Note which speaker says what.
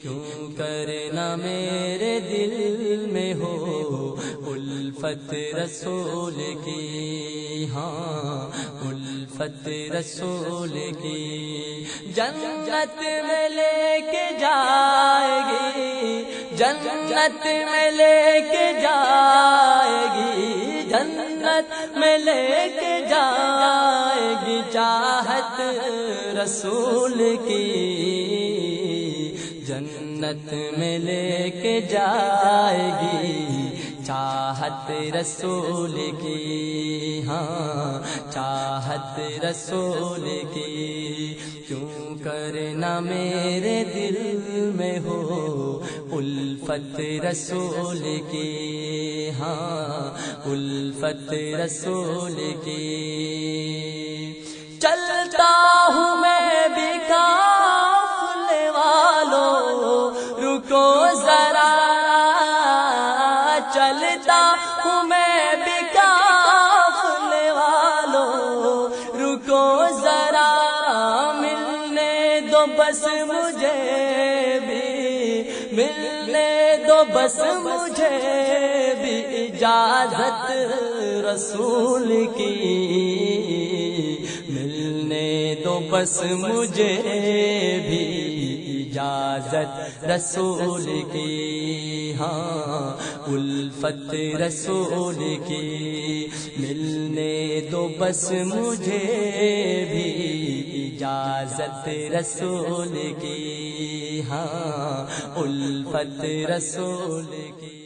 Speaker 1: کیوں کرنا میرے دل میں ہو الفت رسول کی، ہاں الفت رسول کی، جنت میں لے کے جائے گی، جنت میں لے کے جائے گی، جنت میں لے کے جائے گی، چاہت رسول کی، جنت میں لے کے جائے گی، چاہت رسول کی، ہاں چاہت رسول کی، کیوں کرنا میرے دل میں ہو الفت رسول کی، ہاں الفت رسول کی، چلتا ہوں میں بھی قافلے والوں رکو ذرا، چلتا ہوں میں بھی قافلے والوں رکو ذرا، ملنے دو بس مجھے بھی، ملنے دو بس مجھے بھی اجازت رسول کی، ملنے دو بس مجھے بھی اجازت رسول کی، ہاں الفت رسول کی، ملنے دو بس مجھے بھی اجازت رسول کی، ہاں الفت رسول کی۔